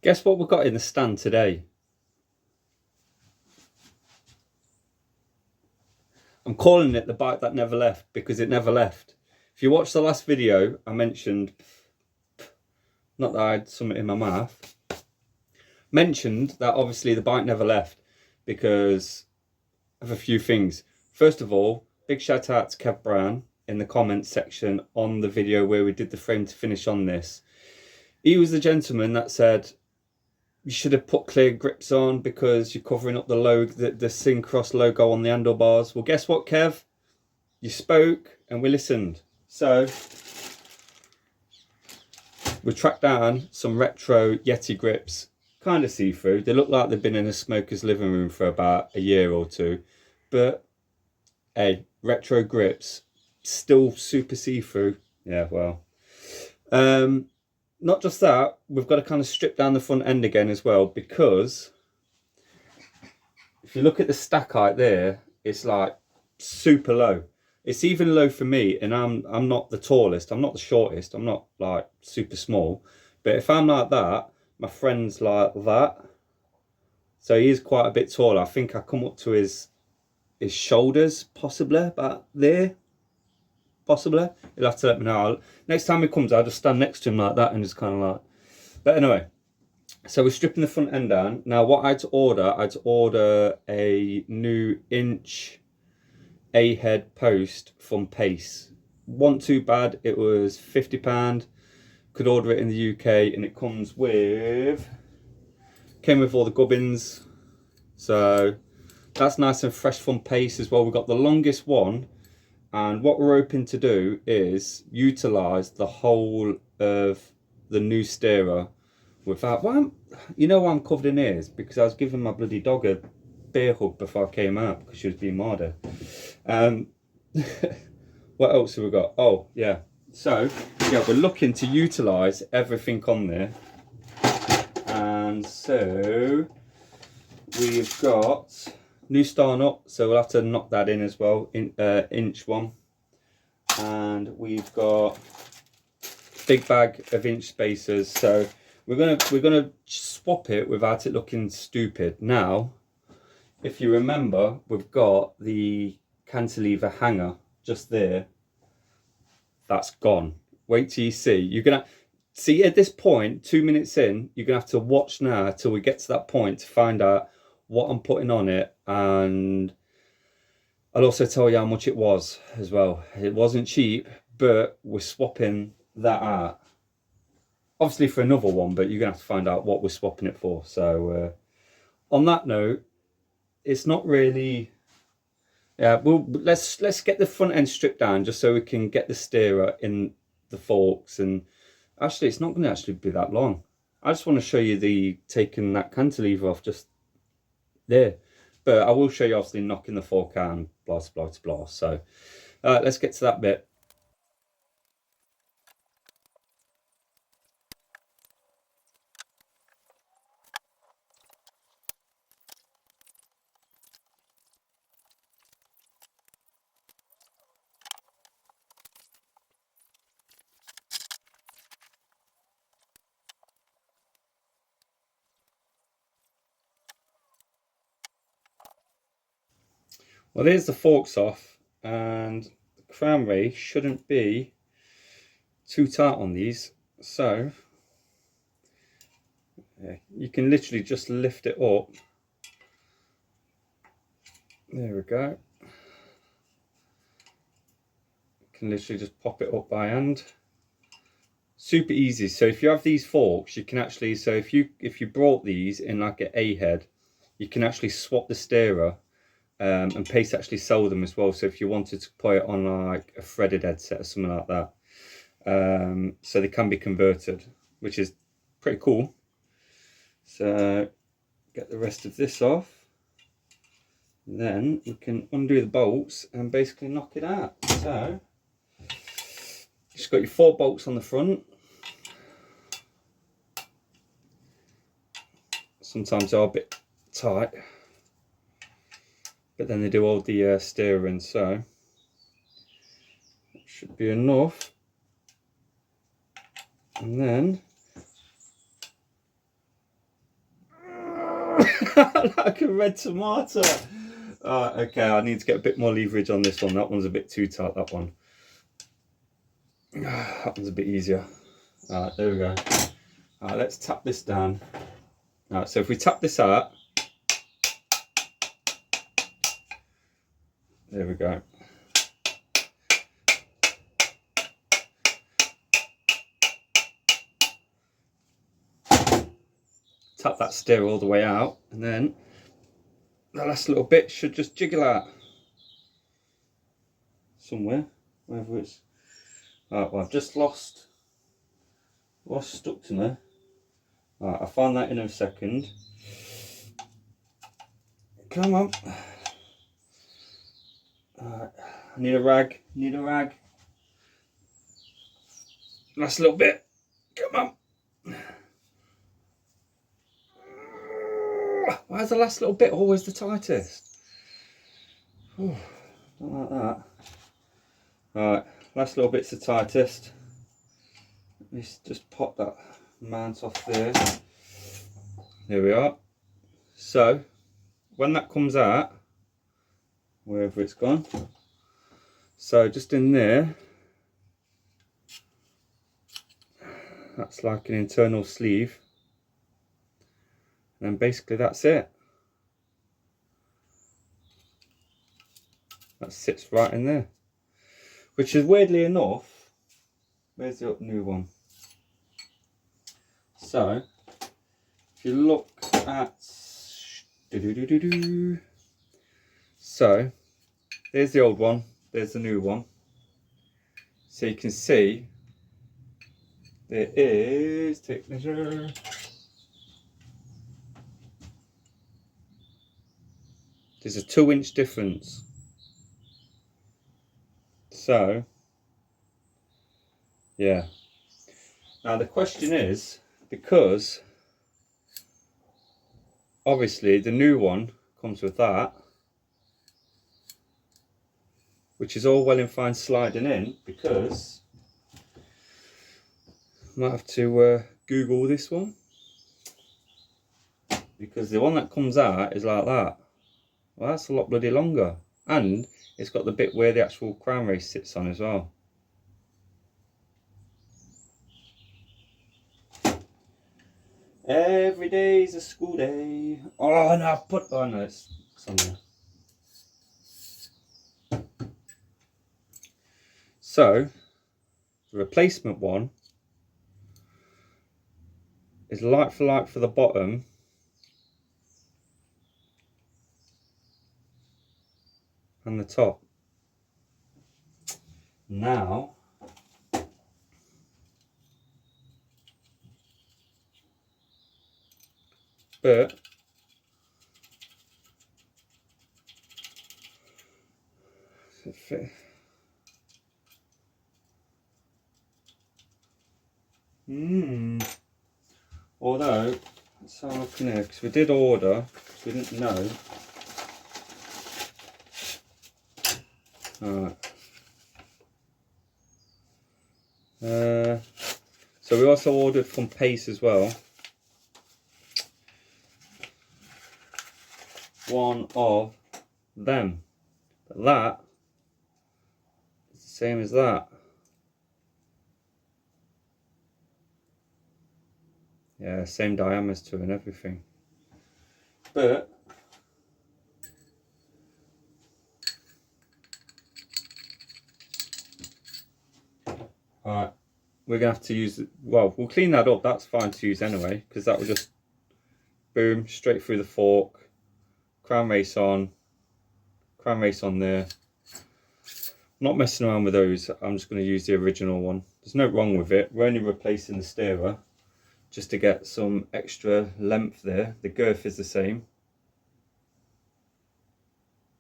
Guess what we've got in the stand today? I'm calling it the bike that never left because it never left. If you watched the last video, I mentioned, not that I had something in my mouth, mentioned that obviously the bike never left because of a few things. First of all, big shout out to Kev Brown in the comments section on the video where we did the frame to finish on this. He was the gentleman that said, you should have put clear grips on because you're covering up the Syncross logo on the handlebars. Well, guess what, Kev? You spoke and we listened. So we tracked down some retro Yeti grips, kind of see-through. They look like they've been in a smoker's living room for about a year or two. But, hey, retro grips, still super see-through. Yeah, well. Not just that, we've got to kind of strip down the front end again as well, because if you look at the stack height there, it's like super low. It's even low for me, and I'm not the tallest, I'm not the shortest, I'm not like super small. But if I'm like that, my friend's like that. So he is quite a bit taller. I think I come up to his shoulders, possibly about there. Possibly. You'll have to let me know. Next time he comes, I'll just stand next to him like that and just kind of like. But anyway, so we're stripping the front end down. Now, what I had to order a new inch A-head post from Pace. Wasn't too bad. It was £50. Could order it in the UK, and it came with all the gubbins. So that's nice and fresh from Pace as well. We've got the longest one. And what we're hoping to do is utilise the whole of the new steerer without... Well, you know why I'm covered in ears? Because I was giving my bloody dog a bear hug before I came out because she was being martyred. What else have we got? Oh, yeah. So, yeah, we're looking to utilise everything on there. And so, we've got... new star nut, so we'll have to knock that in as well, inch one. And we've got big bag of inch spacers, so we're gonna swap it without it looking stupid. Now, if you remember, we've got the cantilever hanger just there. That's gone. Wait till you see. You're gonna see at this point, 2 minutes in, you're gonna have to watch now till we get to that point to find out what I'm putting on it, and I'll also tell you how much it was as well. It wasn't cheap, but we're swapping that out. Obviously for another one, but you're gonna have to find out what we're swapping it for. So on that note, it's not really... Yeah, well, let's get the front end stripped down just so we can get the steerer in the forks. And actually, it's not going to actually be that long. I just want to show you the taking that cantilever off just there, but I will show you obviously knocking the fork out and blah blah blah. So let's get to that bit. Well, there's the forks off, and the crown race shouldn't be too tight on these, so yeah, you can literally just lift it up. There we go. You can literally just pop it up by hand. Super easy. So if you have these forks, you can actually, so if you brought these in like an A-head, you can actually swap the steerer. And Pace actually sell them as well, so if you wanted to put it on like a threaded headset or something like that, so they can be converted, which is pretty cool. So get the rest of this off, then we can undo the bolts and basically knock it out. So just got your 4 bolts on the front. Sometimes they're a bit tight, but then they do hold the steerer in, so that should be enough. And then Like a red tomato. Okay, I need to get a bit more leverage on this one. That one's a bit too tight, that one. That one's a bit easier. Alright, there we go. Alright, let's tap this down. Alright, so if we tap this out, there we go. Tap that stir all the way out, and then the last little bit should just jiggle out somewhere, wherever it's. Alright, well, I've just lost what's stuck to there. Alright, I'll find that in a second. Come on. Alright, I need a rag. Last little bit. Come on. Why is the last little bit always the tightest? Oh, don't like that. Right, last little bit's the tightest. Let's just pop that mount off there. There we are. So, when that comes out, wherever it's gone, so just in there, that's like an internal sleeve. And basically that's it. That sits right in there. Which is weirdly enough, where's the new one? So, if you look at, so, there's the old one, there's the new one. So you can see, there is, take measure. There's a 2-inch difference. So, yeah. Now the question is, because obviously the new one comes with that, which is all well and fine sliding in, because I might have to Google this one, because the one that comes out is like that. Well, that's a lot bloody longer, and it's got the bit where the actual crown race sits on as well. Every day's a school day. Oh no, oh no, it's on there. So, the replacement one is like for the bottom. And the top. Now, but although, let's have a look in here, because we did order, we didn't know. So we also ordered from Pace as well. One of them. But that is the same as that. Yeah, same diameter and everything. But alright, we're gonna have to use it. Well, we'll clean that up, that's fine to use anyway, because that will just boom straight through the fork, crown race on there. Not messing around with those, I'm just going to use the original one. There's no wrong with it, we're only replacing the steerer just to get some extra length there. The girth is the same.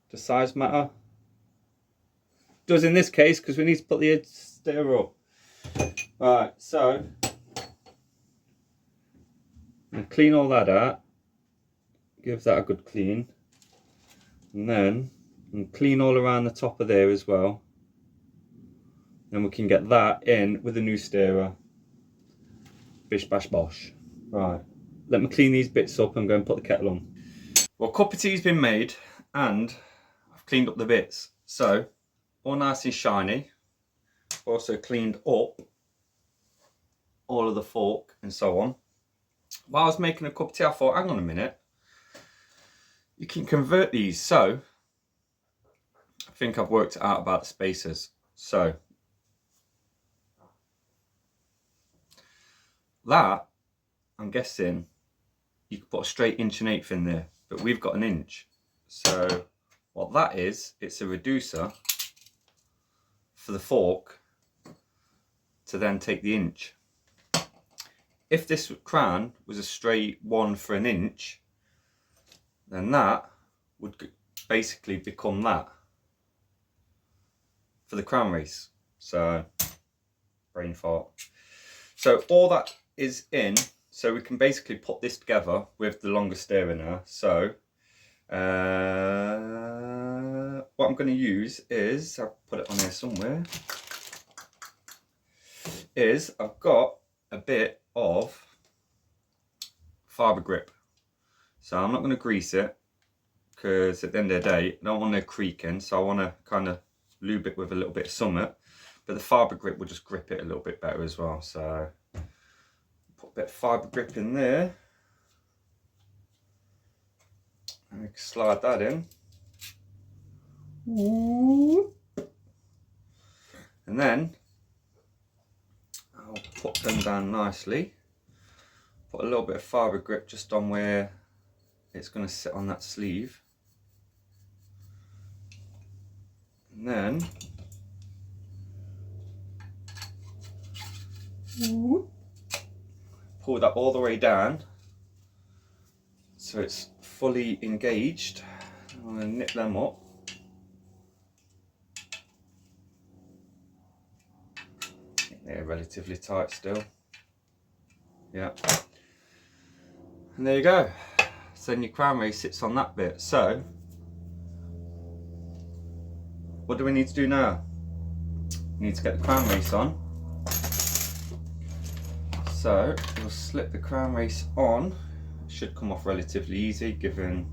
Does size matter? Does in this case, because we need to put the steerer up. Right, so I'm clean all that out, give that a good clean, and then clean all around the top of there as well. Then we can get that in with a new steerer. Bish bash bosh. Right, let me clean these bits up and go and put the kettle on. Well, cup of tea's been made and I've cleaned up the bits. So, all nice and shiny. Also cleaned up all of the fork and so on. While I was making a cup of tea, I thought, hang on a minute. You can convert these. So, I think I've worked it out about the spacers. So, that, I'm guessing, you could put a straight 1/8" in there. But we've got 1". So, what that is, it's a reducer for the fork to then take the inch. If this crown was a straight 1 for 1", then that would basically become that for the crown race. So, brain fart. So all that is in, so we can basically put this together with the longer steering there. So what I'm going to use is, I'll put it on there somewhere, is I've got a bit of fibre grip. So I'm not going to grease it because at the end of the day, I don't want it creaking. So I want to kind of lube it with a little bit of Summit. But the fibre grip will just grip it a little bit better as well. So put a bit of fibre grip in there. And we can slide that in. And then I'll put them down nicely. Put a little bit of fibre grip just on where it's going to sit on that sleeve. And then pull that all the way down so it's fully engaged. I'm going to nip them up. They're relatively tight still. Yeah. And there you go. So then your crown race sits on that bit. So what do we need to do now? We need to get the crown race on. So we'll slip the crown race on. It should come off relatively easy given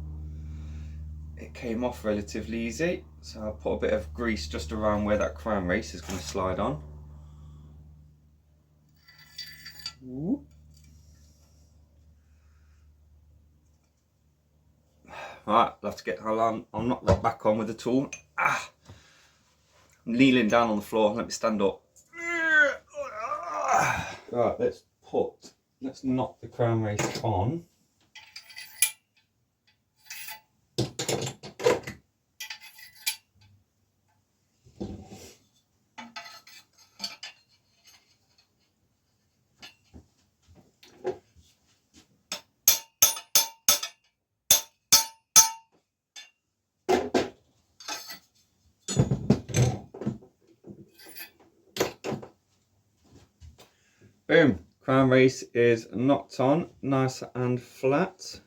it came off relatively easy. So I'll put a bit of grease just around where that crown race is going to slide on. Right, I'll have to get, I'll knock that back on with the tool. I'm kneeling down on the floor, let me stand up. Right, let's knock the crown race on. Boom, crown race is knocked on, nice and flat.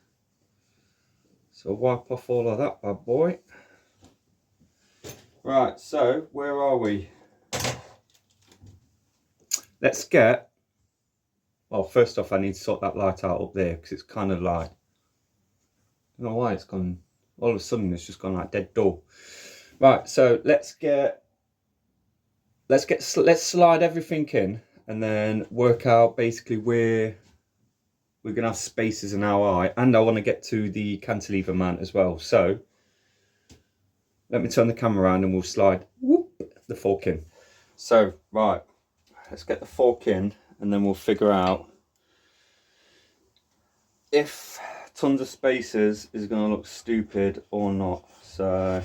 So wipe off all of that bad boy. Right, so where are we? Let's get, well, first off I need to sort that light out up there because it's kind of like, I don't know why it's gone, all of a sudden it's just gone like dead dull. Right, so let's slide everything in and then work out basically where we're gonna have spaces in our eye, and I want to get to the cantilever mount as well. So let me turn the camera around and we'll slide the fork in. So right, let's get the fork in and then we'll figure out if tons of spacers is going to look stupid or not. So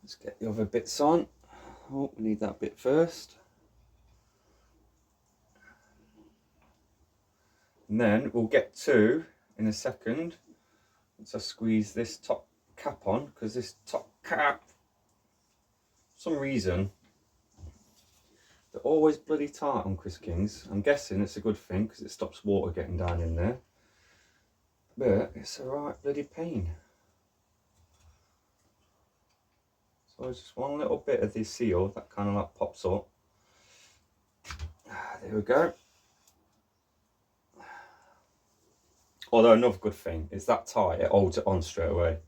let's get the other bits on. Oh, we need that bit first. And then we'll get to, in a second, once I squeeze this top cap on, because this top cap, for some reason, they're always bloody tight on Chris Kings. I'm guessing it's a good thing because it stops water getting down in there. But it's a right bloody pain. So just one little bit of this seal that kind of like pops up. There we go. Although another good thing is that tight, it holds it on straight away.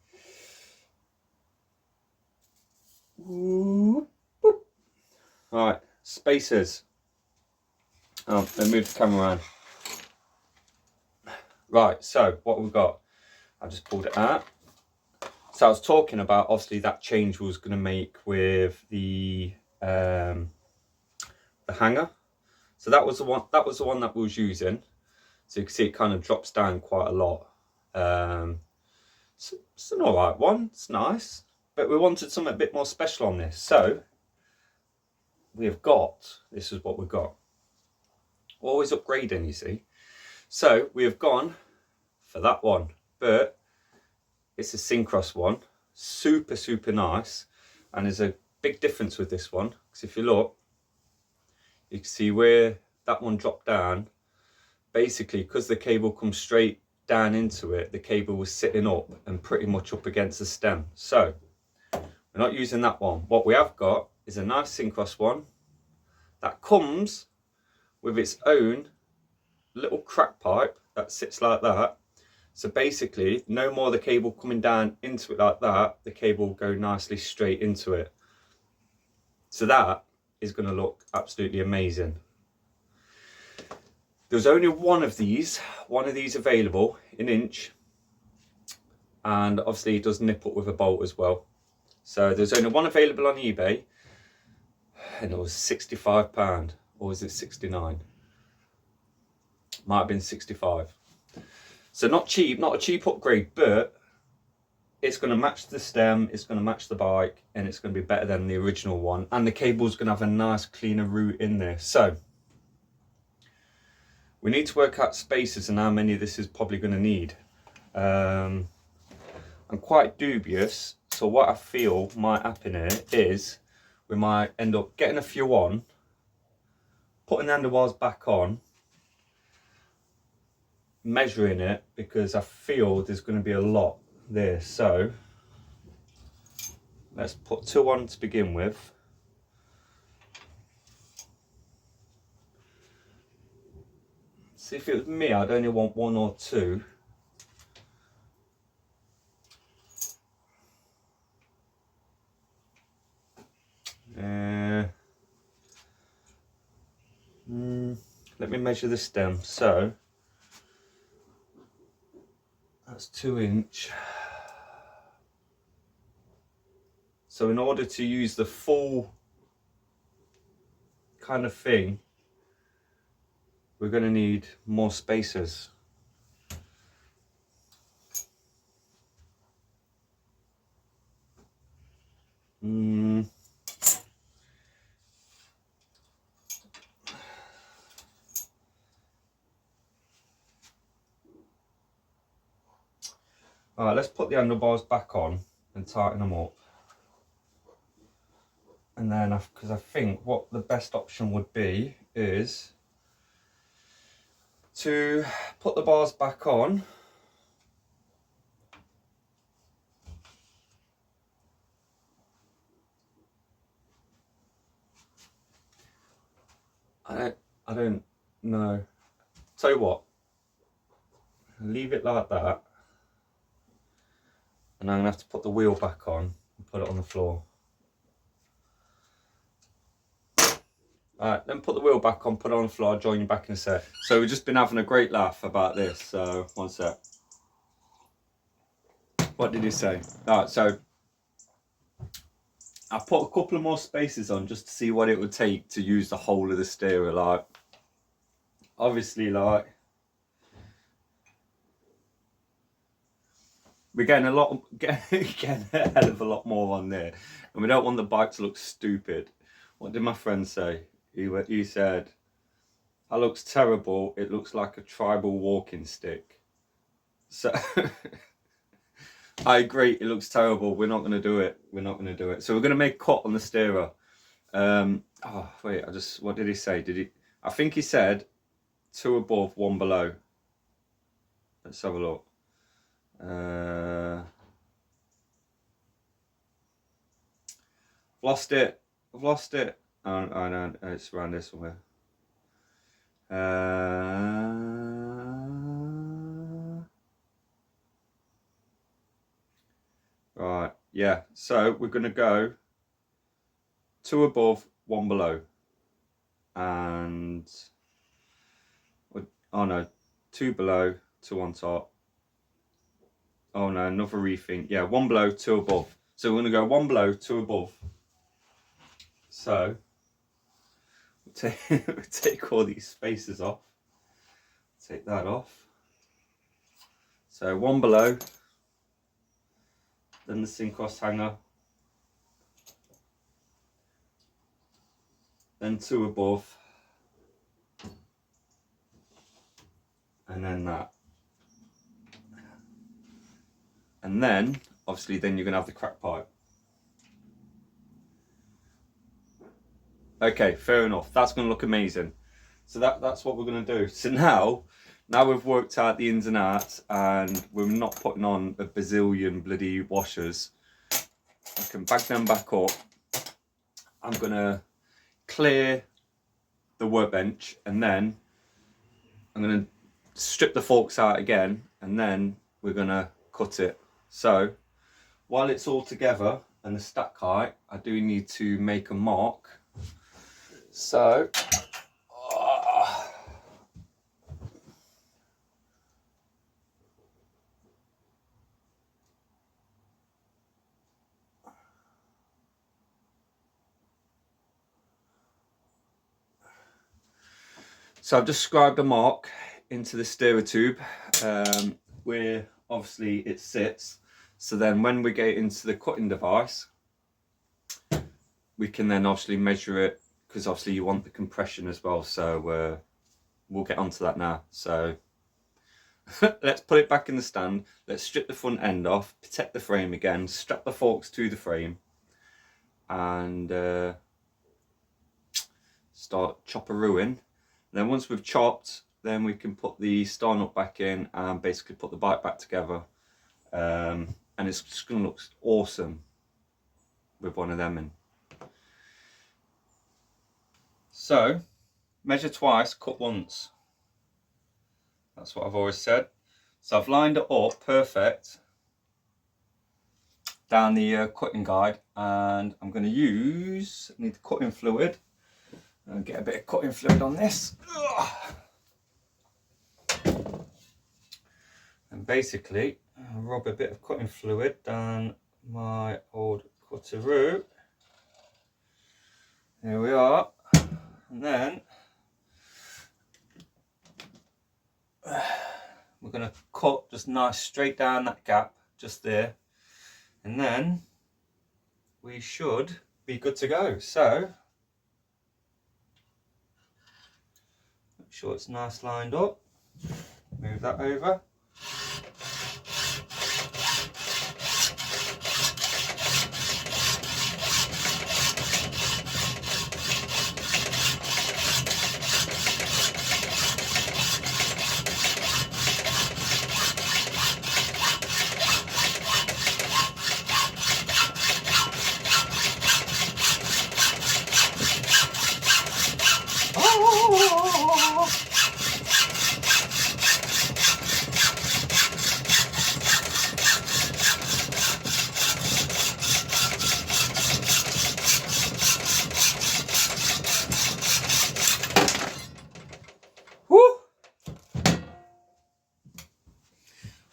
Alright, spacers. Oh, let me move the camera around. Right, so what we've got, I just pulled it out. So I was talking about obviously that change we was going to make with the hanger. So that was the one. That was the one that we was using. So you can see it kind of drops down quite a lot. It's an alright one. It's nice, but we wanted something a bit more special on this. So we have got. This is what we've got. Always upgrading, you see. So we have gone for that one, but it's a Syncros one. Super, super nice. And there's a big difference with this one. Because if you look, you can see where that one dropped down. Basically, because the cable comes straight down into it, the cable was sitting up and pretty much up against the stem. So we're not using that one. What we have got is a nice Syncros one that comes with its own little crack pipe that sits like that. So basically, no more the cable coming down into it like that, the cable will go nicely straight into it. So that is going to look absolutely amazing. There's only one of these available, an inch. And obviously it does nip up with a bolt as well. So there's only one available on eBay. And it was £65, or was it 69? Might have been 65. So not cheap, not a cheap upgrade, but it's going to match the stem, it's going to match the bike, and it's going to be better than the original one. And the cable's going to have a nice cleaner route in there. So we need to work out spacers and how many this is probably going to need. I'm quite dubious, so what I feel might happen here is we might end up getting a few on, putting the handlebars back on, measuring it, because I feel there's going to be a lot there. So let's put 2 on to begin with. See, if it was me, I'd only want 1 or 2. Let me measure the stem. So that's 2 inch. So in order to use the full kind of thing, we're going to need more spacers. Alright, let's put the handlebars back on and tighten them up. And then, because I think what the best option would be is to put the bars back on. I don't know. Tell you what, leave it like that. And I'm going to have to put the wheel back on and put it on the floor. Alright, then put the wheel back on, put it on the floor, I'll join you back in a sec. So we've just been having a great laugh about this, so 1 sec. What did he say? Alright, so I put a couple of more spacers on just to see what it would take to use the whole of the steerer. Like, obviously, like, we're getting a hell of a lot more on there, and we don't want the bike to look stupid. What did my friend say? He said, "That looks terrible. It looks like a tribal walking stick." So I agree. It looks terrible. We're not going to do it. We're not going to do it. So we're going to make a cut on the steerer. Oh wait, what did he say? I think he said 2 above, 1 below. Let's have a look. Lost it. I've lost it. Oh, no, it's around there somewhere. Yeah, so we're going to go 2 above, 1 below, and oh no, 2 below, 2 on top. Oh no, another rethink. Yeah, 1 below, 2 above. So we're going to go 1 below, 2 above. So we'll take all these spaces off. Take that off. So 1 below, then the Syncros hanger, then 2 above, and then that. And then, obviously, then you're going to have the crack pipe. Okay, fair enough. That's going to look amazing. So that's what we're going to do. So now we've worked out the ins and outs, and we're not putting on a bazillion bloody washers. I can bag them back up. I'm going to clear the workbench, and then I'm going to strip the forks out again, and then we're going to cut it. So while it's all together and the stack height, I do need to make a mark. So I've just scribed a mark into the steerer tube where obviously it sits. So then when we get into the cutting device, we can then obviously measure it, because obviously you want the compression as well. So we'll get onto that now. So let's put it back in the stand. Let's strip the front end off, protect the frame again, strap the forks to the frame, and start chopperooing. Then once we've chopped, then we can put the star nut back in and basically put the bike back together. And it's just going to look awesome with one of them in. So, measure twice, cut once. That's what I've always said. So I've lined it up perfect down the cutting guide, and I'm going to need the cutting fluid. And get a bit of cutting fluid on this. And basically rub a bit of cutting fluid down my old cutteroo. There we are. And then we're going to cut just nice straight down that gap just there, and then we should be good to go. So make sure it's nice lined up. Move that over.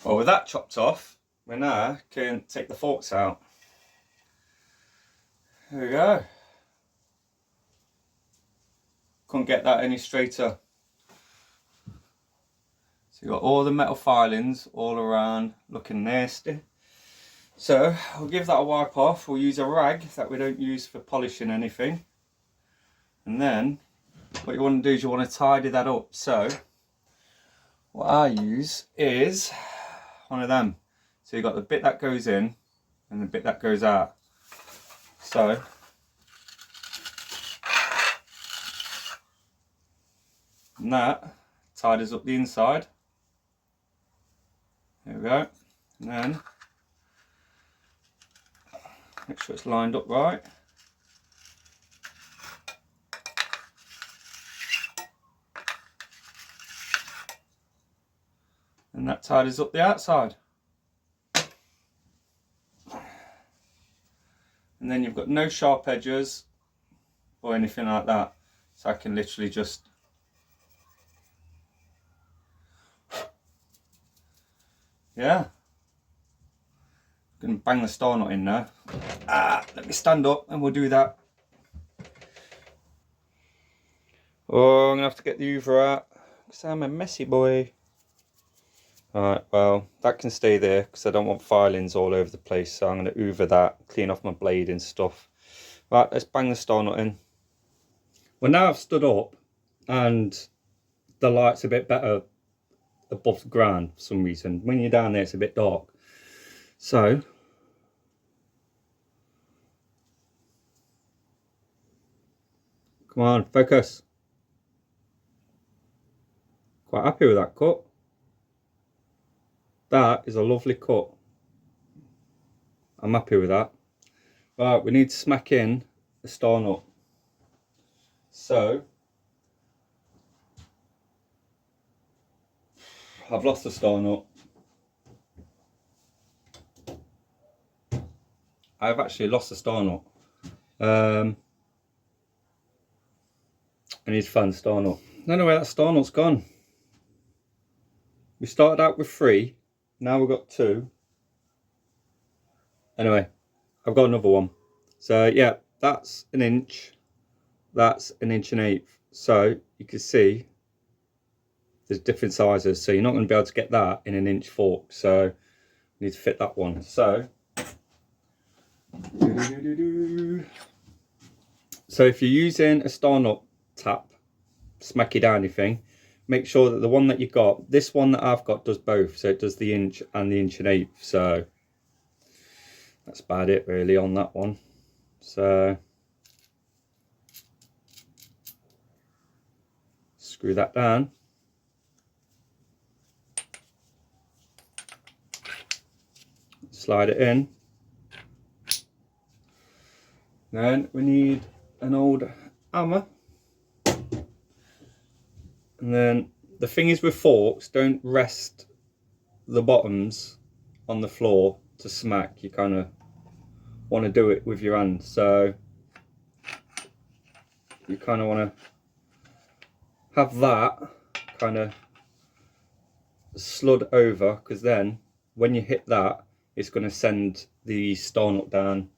Well, with that chopped off, we now can take the forks out. There we go. Couldn't get that any straighter. So you've got all the metal filings all around, looking nasty. So we'll give that a wipe off. We'll use a rag that we don't use for polishing anything. And then what you want to do is you want to tidy that up. So what I use is one of them. So you've got the bit that goes in and the bit that goes out. So and that tidies up the inside. There we go. And then make sure it's lined up right. And that tidies up the outside. And then you've got no sharp edges or anything like that. So I can literally just yeah. Gonna bang the star nut in now. Let me stand up and we'll do that. Oh, I'm gonna have to get the Hoover out because I'm a messy boy. Alright, well, that can stay there because I don't want filings all over the place. So I'm gonna Hoover that, clean off my blade and stuff. Right, let's bang the star nut in. Well, now I've stood up and the light's a bit better above the ground for some reason. When you're down there, it's a bit dark. So come on, focus. Quite happy with that cut. That is a lovely cut. I'm happy with that. Right, we need to smack in the star nut. So I've lost the star nut. I've actually lost the star nut. I need to find the star nut. I don't know where that star nut's gone. We started out with 3, now we've got 2. Anyway, I've got another one. So yeah, that's 1 inch. That's 1.125". So you can see there's different sizes. So you're not going to be able to get that in 1 inch fork. So you need to fit that one. So if you're using a star nut tap, smacky downy thing, make sure that the one that you got, this one that I've got does both. So it does the inch and the 1.125". So that's about it really on that one. So screw that down. Slide it in. Then we need an old hammer. And then the thing is with forks, don't rest the bottoms on the floor to smack. You kind of want to do it with your hand. So you kind of want to have that kind of slid over, because then when you hit that, it's going to send the star nut down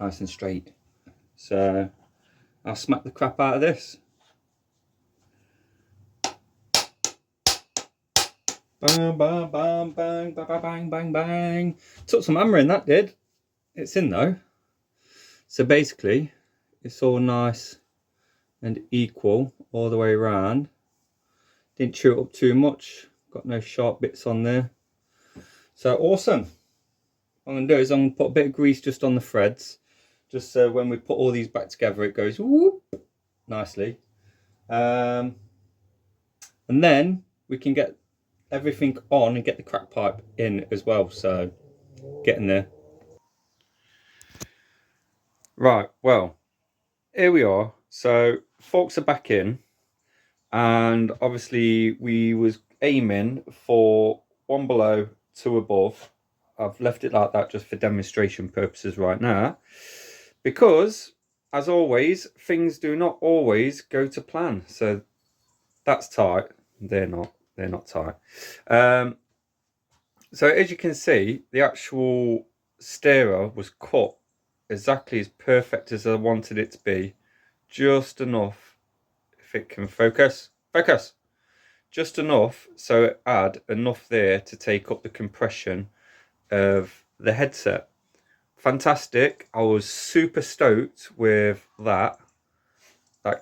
nice and straight. So I'll smack the crap out of this. Bang, bang, bang, bang, bang, bang, bang, bang. Took some hammering, that did. It's in though. So basically, it's all nice and equal all the way around. Didn't chew it up too much. Got no sharp bits on there. So awesome. What I'm going to do is I'm going to put a bit of grease just on the threads. Just so when we put all these back together, it goes whoop nicely. And then we can get everything on and get the crack pipe in as well. So get in there. Right, well, here we are. So forks are back in, and obviously we was aiming for 1 below, 2 above. I've left it like that just for demonstration purposes right now, because as always, things do not always go to plan. So that's tight. They're not tight. So as you can see, the actual steerer was cut exactly as perfect as I wanted it to be. Just enough, if it can focus, just enough so it had enough there to take up the compression of the headset. Fantastic. I was super stoked with that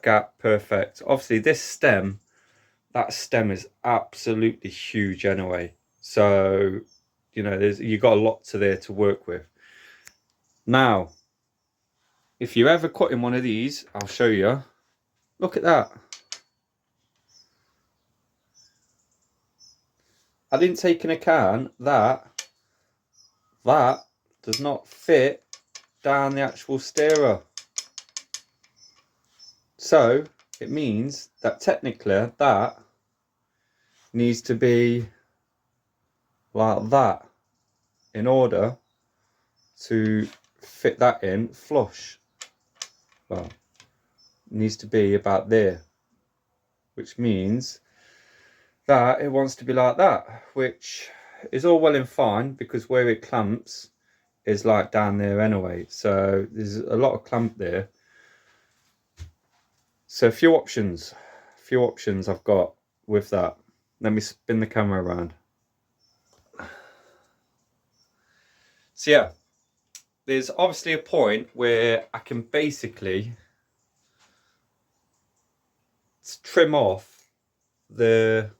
gap, perfect. Obviously this stem, that stem is absolutely huge anyway. So, you know, you got a lot there to work with. Now, if you're ever cutting one of these, I'll show you. Look at that. I didn't take into account that does not fit down the actual steerer. So it means that technically that needs to be like that in order to fit that in flush. Well, it needs to be about there, which means that it wants to be like that, which is all well and fine because where it clamps is like down there anyway, so there's a lot of clamp there. So a few options I've got with that. Let me spin the camera around. So yeah, there's obviously a point where I can basically trim off the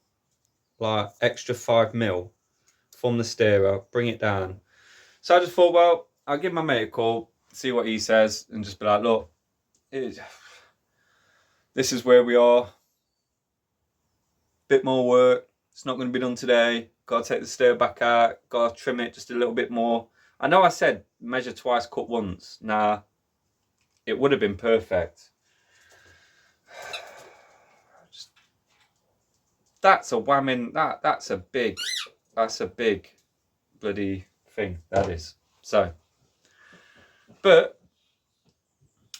like extra 5mm from the steerer, bring it down. So I just thought, well, I'll give my mate a call, see what he says, and just be like, look, this is where we are. Bit more work. It's not going to be done today. Got to take the steer back out. Got to trim it just a little bit more. I know I said measure twice, cut once. Nah, it would have been perfect. That's a whamming. That's a big bloody thing. That is. So, but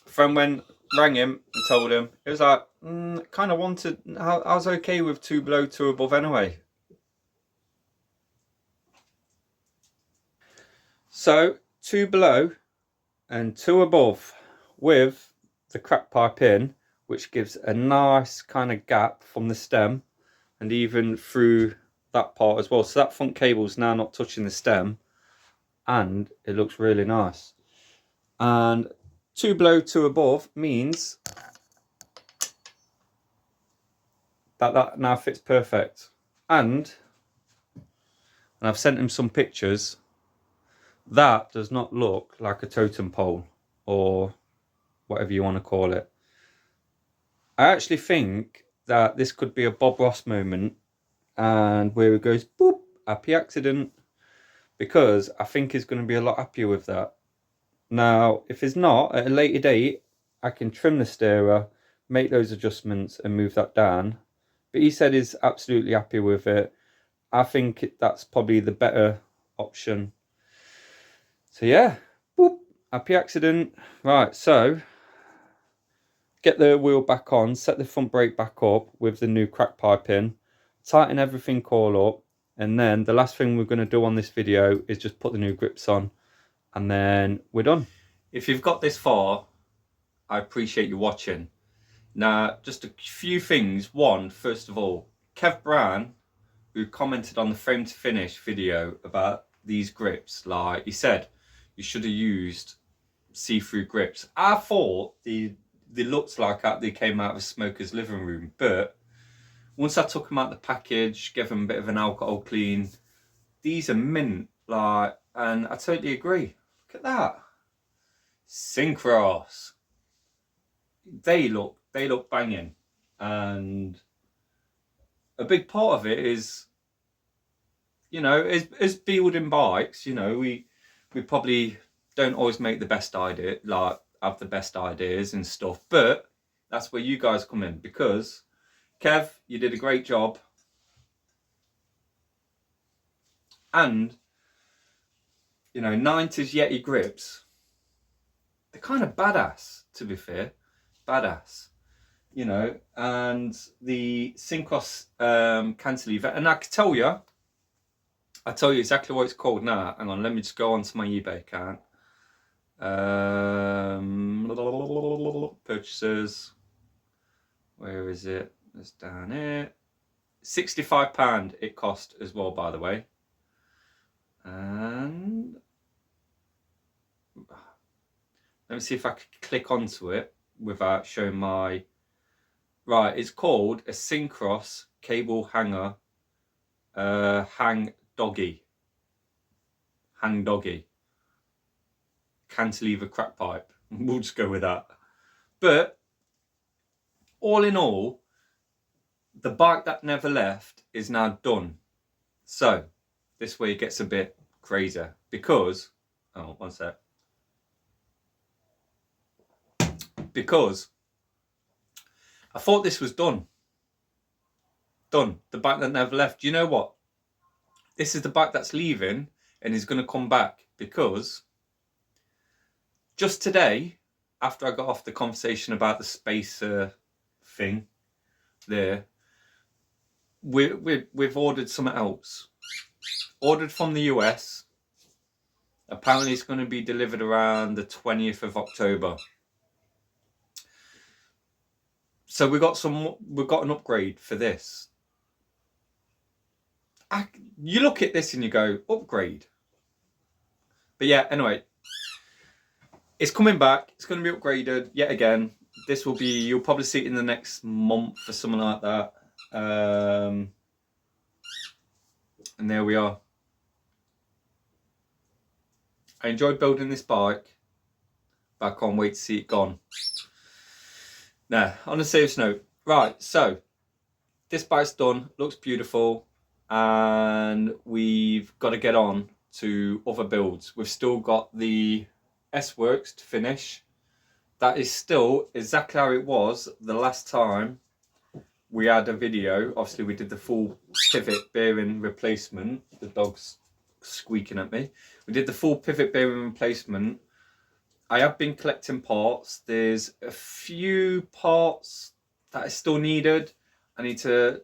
friend rang him and told him, it was like, kind of wanted. I was okay with 2 below, 2 above anyway. So 2 below and 2 above with the crack pipe in, which gives a nice kind of gap from the stem and even through that part as well. So that front cable's now not touching the stem and it looks really nice. And 2 below, 2 above means that now fits perfect. And I've sent him some pictures. That does not look like a totem pole or whatever you want to call it. I actually think that this could be a Bob Ross moment and where it goes, boop, happy accident, because I think he's going to be a lot happier with that. Now, if it's not, at a later date, I can trim the steerer, make those adjustments and move that down. But he said he's absolutely happy with it. I think that's probably the better option. So yeah, boop, happy accident. Right, so get the wheel back on, set the front brake back up with the new crack pipe in, tighten everything all up, and then the last thing we're going to do on this video is just put the new grips on, and then we're done. If you've got this far, I appreciate you watching. Now, just a few things. One, first of all, Kev Brown, who commented on the frame to finish video about these grips, like he said, you should have used see-through grips. I thought they looked like they came out of a smoker's living room, but once I took them out of the package, gave them a bit of an alcohol clean, these are mint, like, and I totally agree. Look at that. Syncros. They look banging, and a big part of it is, you know, as building bikes, you know, we probably don't always make the best idea, like have the best ideas and stuff, but that's where you guys come in, because Kev, you did a great job, and you know, 90s Yeti grips, they're kind of badass, to be fair, badass, you know, and the Syncros cantilever, and I can tell you exactly what it's called now. Hang on, let me just go on to my eBay account. Purchases, where is it? It's down here. £65 it cost as well, by the way. And let me see if I can click onto it without showing my... Right, it's called a Syncros cable hanger hang doggy cantilever crack pipe. We'll just go with that. But all in all, the bike that never left is now done. So this way it gets a bit crazier, because, oh, one sec. Because I thought this was done. The bike that never left. You know what? This is the bike that's leaving and is going to come back, because just today, after I got off the conversation about the spacer thing there, we've ordered something else. Ordered from the US. Apparently it's going to be delivered around the 20th of October. So we've got an upgrade for this. You look at this and you go, upgrade. But yeah, anyway, it's coming back. It's going to be upgraded yet again. This will be, you'll probably see it in the next month or something like that. And there we are. I enjoyed building this bike, but I can't wait to see it gone. Now, on a serious note, right, so this bike's done, looks beautiful, and we've got to get on to other builds. We've still got the S-Works to finish. That is still exactly how it was the last time we had a video. Obviously, we did the full pivot bearing replacement. The dog's squeaking at me. We did the full pivot bearing replacement. I have been collecting parts. There's a few parts that are still needed. I need to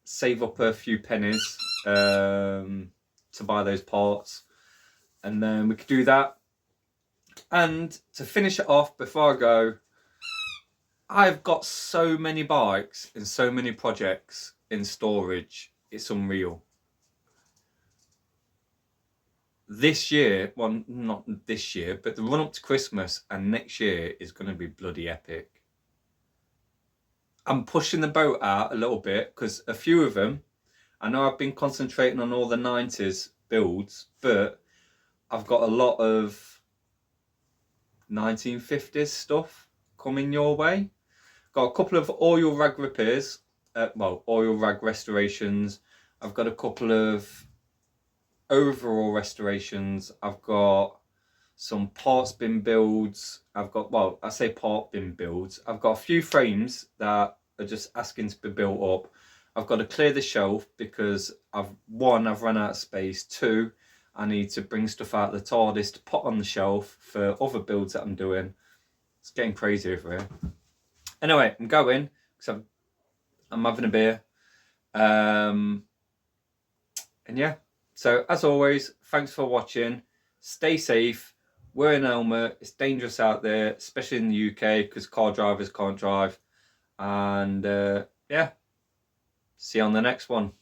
save up a few pennies to buy those parts, and then we could do that. And to finish it off, before I go, I've got so many bikes and so many projects in storage. It's unreal. This year, well, not this year, but the run up to Christmas and next year is going to be bloody epic. I'm pushing the boat out a little bit because a few of them, I know I've been concentrating on all the 90s builds, but I've got a lot of 1950s stuff coming your way. Got a couple of oil rag repairs, oil rag restorations. I've got a couple of overall restorations. I've got some parts bin builds. I've got, well, I say part bin builds. I've got a few frames that are just asking to be built up. I've got to clear the shelf because I've run out of space. 2, I need to bring stuff out of the TARDIS to put on the shelf for other builds that I'm doing. It's getting crazy over here. Anyway, I'm going because I'm having a beer. And yeah, so as always, thanks for watching. Stay safe. Wear an helmet. It's dangerous out there, especially in the UK because car drivers can't drive. And yeah, see you on the next one.